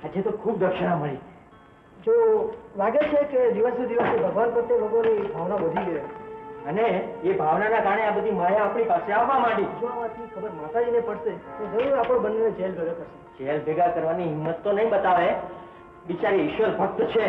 આજે તો ખૂબ દક્ષિણા મળી. જો લાગે છે કે દિવસે દિવસે ભગવાન પ્રત્યે લોકોની ભાવના વધી ગઈ અને એ ભાવનાના કારણે આ બધી માયા આપણી પાસે આવવા માંડી. જો આ વાતની ખબર માતાજીને પડશે તો જરૂર આપણો બંનેને જેલ ભેગા કરશે. જેલ ભેગા કરવાની હિંમત તો નહીં બતાવે. બિચારી ઈશ્વર ભક્ત છે.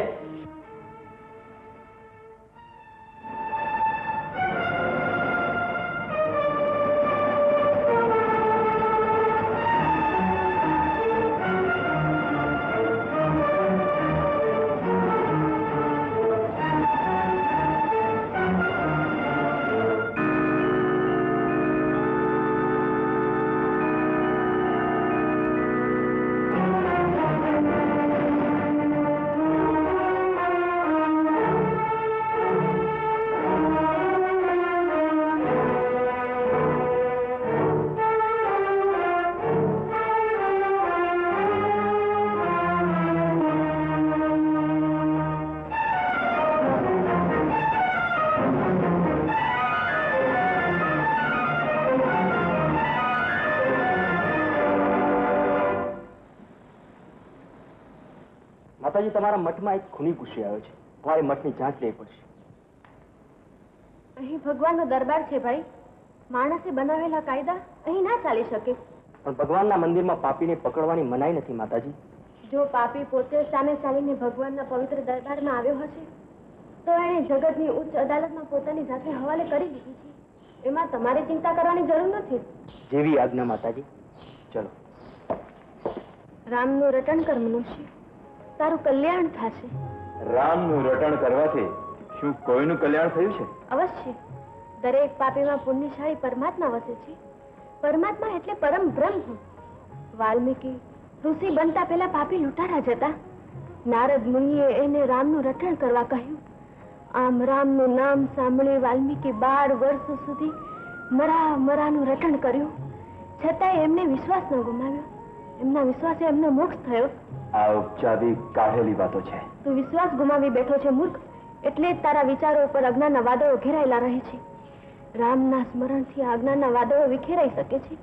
માતાજી તમારા મઠમાં એક ખૂની ઘૂસી આવ્યો છે. તમારે મઠની જાંચ લેવી પડશે. અહીં ભગવાનનો દરબાર છે ભાઈ. માણસે બનાવેલા કાયદા અહીં ના ચાલી શકે. પણ ભગવાનના મંદિરમાં પાપીને પકડવાની મનાઈ નથી માતાજી. જો પાપી પોતે સામે ચાલીને ભગવાનના પવિત્ર દરબારમાં આવ્યો હશે તો એણે જગતની ઉચ્ચ અદાલતમાં પોતાની જાતને હવાલે કરી દીધી છે. એમાં તમારે ચિંતા કરવાની જરૂર નથી. જેવી આજ્ઞા માતાજી. ચલો. રામનું રટણ કર મનુષ્ય, તારું કલ્યાણ થશે. રામનું રટણ કરવાથી શું કોઈનું કલ્યાણ થયું છે? અવશ્ય. દરેક પાપીમાં પુણ્યશાળી પરમાત્મા વસે છે. પરમાત્મા એટલે પરમ બ્રહ્મ. વાલ્મીકી ઋષિ બનતા પહેલા પાપી લૂંટારા જતા. નારદ મુનિએ એને રામનું રટણ કરવા કહ્યું. આમ રામનું નામ સાંભળી વાલ્મીકી 12 વર્ષ સુધી મરાનું રટણ કર્યું. છતાંય એમને વિશ્વાસ ન ગુમાવ્યો. એમના વિશ્વાસે એમનો મોક્ષ થયો. આ ઉપચારી કાઢેલી વાતો છે. તું વિશ્વાસ ગુમાવી બેઠો છે મૂર્ખ. એટલે જ તારા વિચારો ઉપર અજ્ઞાનના વાદળો ઘેરાયેલા રહે છે. રામના સ્મરણથી આ અજ્ઞાનના વાદળો વિખેરાઈ શકે છે.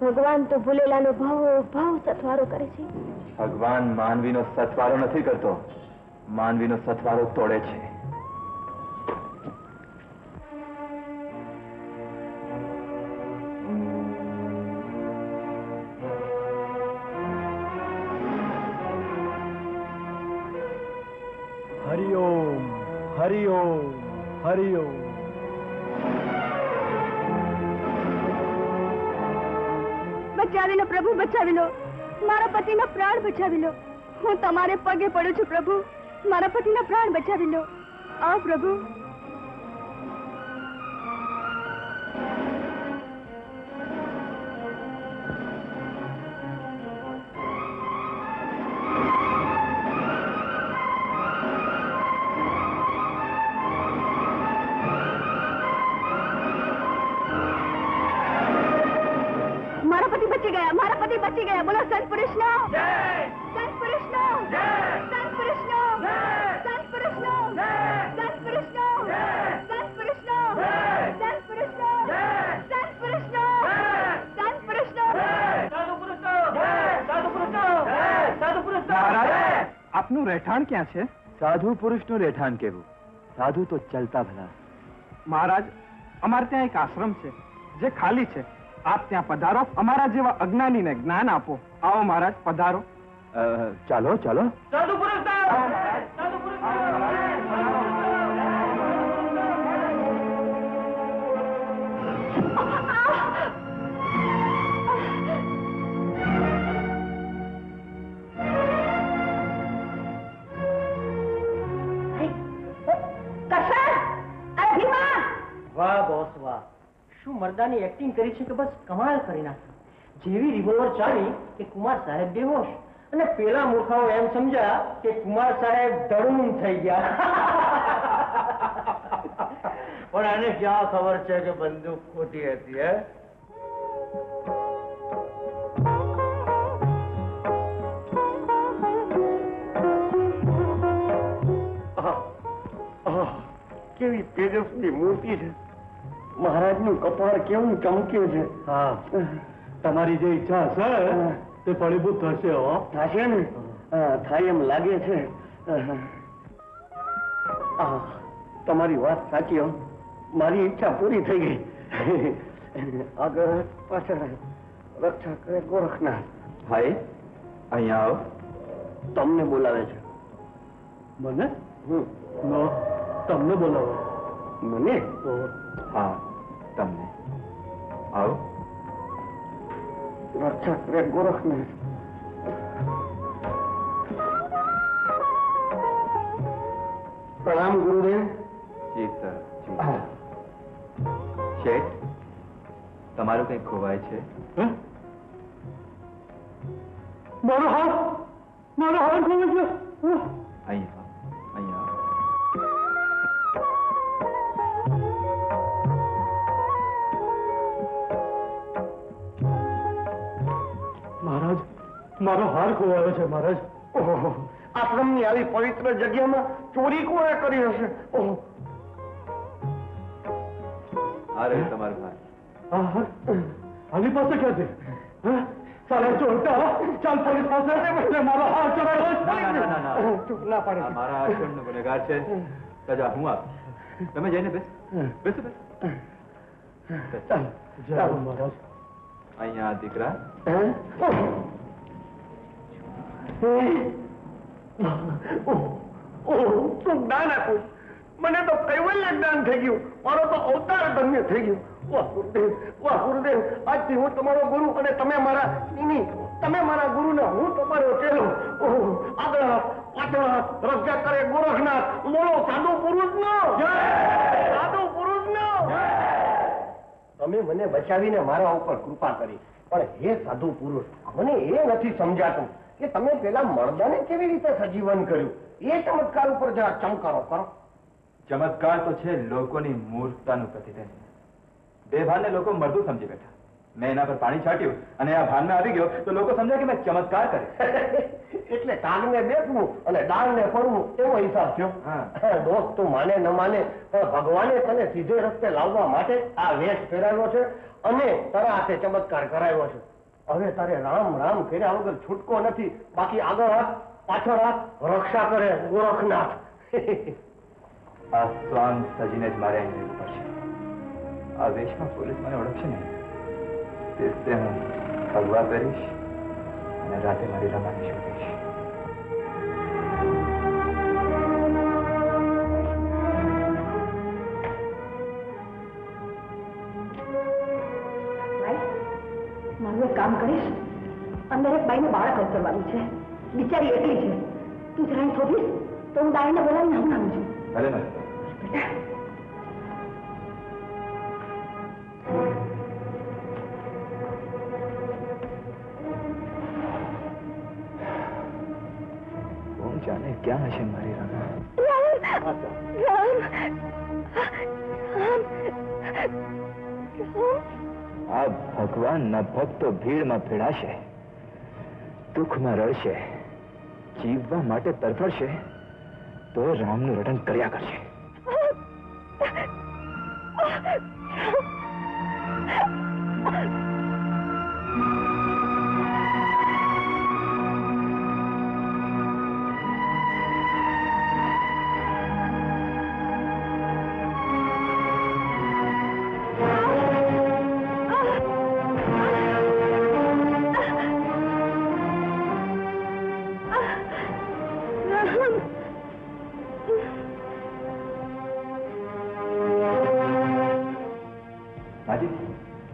ભગવાન તો ભૂલેલાનો ભાવ સથવારો કરે છે. ભગવાન માનવીનો સથવારો નથી કરતો, માનવીનો સથવારો તોડે છે. હરિઓમ હરિઓમ હરિઓમ. બચાવી લો પ્રભુ, બચાવી લો. મારા પતિનો પ્રાણ બચાવી લો. હું તમારે પગે પડું છું પ્રભુ. મારા પતિના પ્રાણ બચાવી લો. આવો પ્રભુ. બચી ગયા. બોલો સંત પુરુષનો જય, સંત પુરુષનો જય, સંત પુરુષનો જય, સંત પુરુષનો જય, સંત પુરુષનો જય, સંત પુરુષનો જય, સંત પુરુષનો જય, સંત પુરુષનો જય, સંત પુરુષનો જય, સાધુ પુરુષનો જય, સાધુ પુરુષનો જય, સાધુ પુરુષનો. મહારાજ, આપનું રહેઠાણ ક્યાં છે? સાધુ પુરુષનું રહેઠાણ કેવું? સાધુ તો ચલતા ભલા. મહારાજ, અમારે ત્યાં એક આશ્રમ છે જે ખાલી છે. આપ ત્યાં પધારો. અમારા જેવા અજ્ઞાનીને જ્ઞાન આપો. આવો મહારાજ, પધારો. ચાલો ચાલો. સાધુ પુરુષ સાધુ પુરુષ. વાહ બોસ વાહ. શું મર્દાની એક્ટિંગ કરી છે કે બસ કમાલ કરી નાખી. જેવી રિવોલ્વર ચાલી કે કુમાર સાહેબ બેહોશ અને પેલા મૂર્ખાઓ એમ સમજ્યા કે કુમાર સાહેબ ધડુમ થઈ ગયા. પણ આને ક્યાં ખબર છે કે બંદૂક ખોટી હતી. હે કેવી તેજસ્વી મૂર્તિ છે. મહારાજનું કપાળ કેવું ચમક્યું છે. હા, તમારી જે ઈચ્છા હશે તે ફળીભૂત થશે. થશે ને? થાય એમ લાગે છે. તમારી વાત સાચી. મારી ઈચ્છા પૂરી થઈ ગઈ. આગળ પાછળ રક્ષા કરે ગોરખનાથ. ભાઈ અહીંયા આવો. તમને બોલાવે છે. મને? તમને બોલાવો. મને? હા તમને. આવો. રક્ષા કરે ગોરખનાથ. પ્રણામ ગુરુદેવ. જી સર. શેઠ તમારું કઈ ખોવાય છે? મારો હાથ ખોવાય છે. અહીંયા અહીંયા. મહારાજ મારો હાર ખોવાયો છે મહારાજ. આશ્રમની આવી પવિત્ર જગ્યામાં ચોરી કોણે કરી હશે? આ રહ્યું તમારું હાર. આની પાસે ક્યાં છે? સારા ચોરટા ચાલ પોલીસ પાસે મારો હાર ચોરાયો. ના પાડે. મારા આશ્રમનો ગુનેગાર છે. સજા હું આપ. તમે જઈને બેસો. ચાલો મહારાજ. અહીંયા દીકરા. તું જ્ઞાન આપું. મને તો કૈવલ્ય જ્ઞાન થઈ ગયું. મારો તો અવતાર ધન્ય થઈ ગયું. વાહ ગુરુદેવ, આજથી હું તમારો ગુરુ અને તમે મારા ગુરુ ને હું તમારો ચેલો. આગળ પાછળ રક્ષા કરે ગોરખનાથ. બોલો સાધુ પુરુષ નો સાધુ પુરુષ નો. તમે મને બચાવીને મારા ઉપર કૃપા કરી, પણ હે સાધુ પુરુષ, મને એ નથી સમજાતું કે તમે પેલા મરદાને કેવી રીતે સજીવન કર્યું. એ ચમત્કાર ઉપર જરા ચમકારો કરો. ચમત્કાર તો છે લોકોની મૂર્ખતાનું પ્રતિબિંબ. બેભાનને લોકો મરદું સમજી બેઠા. મેં એના પર પાણી છાંટ્યું અને આ ભાનમાં આવી ગયો તો લોકો સમજ્યા કે મેં ચમત્કાર કર્યો. એટલે કાગને બેસવું અને ડાળને પડવું એવો હિસાબ થયો. દોસ્ત તું માને ન માને, પણ ભગવાને તને સીધે રસ્તે લાવવા માટે આ વેશ પહેરાવ્યો છે અને તારા હાથે ચમત્કાર કરાવ્યો છે. હવે તારે રામ રામ કર્યા વગર છૂટકો નથી. બાકી આગળ હાથ પાછળ હાથ રક્ષા કરે ગોરખનાથ. આ શ્વાન સજીને જ મારે અહીં રહેવું પડશે. આ વેશમાં પોલીસ મને ઓળખશે નહીં. તે હું ભગવા કરીશ અને રાતે મારી રમાની શોધીશ. મારું એક કામ કરીશ. અંદર એક બાઈને બાળક કરવાનું છે. બિચારી એકલી છે. તું જરા થોડીશ તો હું દાઈને બોલાવીને હું આવું છું. ભલે ને. બેટા जाने क्या हશે મારી રમા. આ ભગવાનના ભક્તો ભીડમાં ભીડાશે, દુઃખમાં રડશે, જીવવા માટે તરફડશે તો રામનું રટન કર્યા કરશે.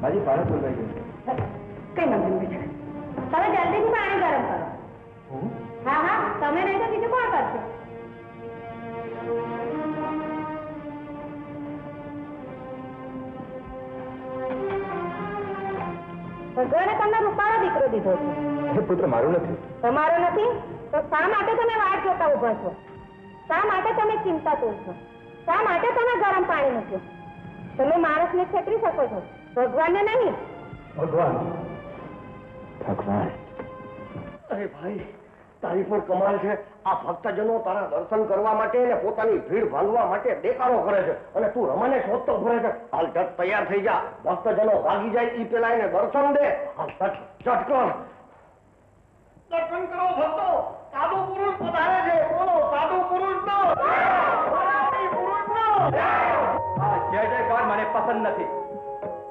માજી ભારત બોલાઈ ગયું. કઈ વાંધો નહીં બેટા. તમે જલ્દીથી પાણી ગરમ કરો. હા હા, તમે નહીં તો બીજું કોણ કરશે? ભગવાને તમને રૂપાળો દીકરો દીધો છે. એ પુત્ર મારું નથી. તમારો નથી તો શા માટે તમે વાટ જોતા ઉભા છો? શા માટે તમે ચિંતા કરો છો? શા માટે તમે ગરમ પાણી મૂક્યો? તમે માણસને છેતરી શકો છો, ભગવાનને નહીં. ભગવાન. અરે ભાઈ, તારી પણ કમાલ છે. આ ભક્તજનો તારા દર્શન કરવા માટે અને પોતાની ભીડ ભાંગવા માટે દેકારો કરે છે અને તું રમાને શોધતો ફરે છે. હાલ ઝટ તૈયાર થઈ જા. ભક્તજનો ભાગી જાય એ પેલા એને દર્શન દે. હાલ ઝટ કર. દર્શન કરો ભક્તો, સાધુ પુરુષ પધારે છે. બોલો સાધુ પુરુષનો પુરુષનો. આ જય જયકાર મને પસંદ નથી.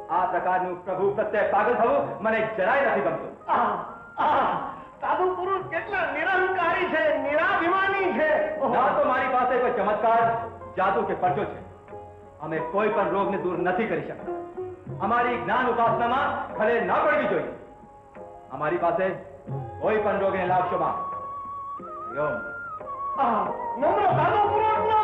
આ પ્રકારનું પ્રભુ પ્રત્યે પાગલ થવું મને જરાય નથી ગમતું. સાધુ પુરુષ કેટલા નિરહંકારી છે, નિરાભિમાની છે. ના તો મારી પાસે કોઈ ચમત્કાર, જાદુ કે પરચો છે. અમે કોઈ પણ રોગને દૂર નથી કરી શકતા. અમારી જ્ઞાન ઉપાસનામાં ખલેલ ના પડવી જોઈએ. અમારી પાસે કોઈ પણ રોગને લાવશો માં. નમ્ર સાધુ પુરુષનો.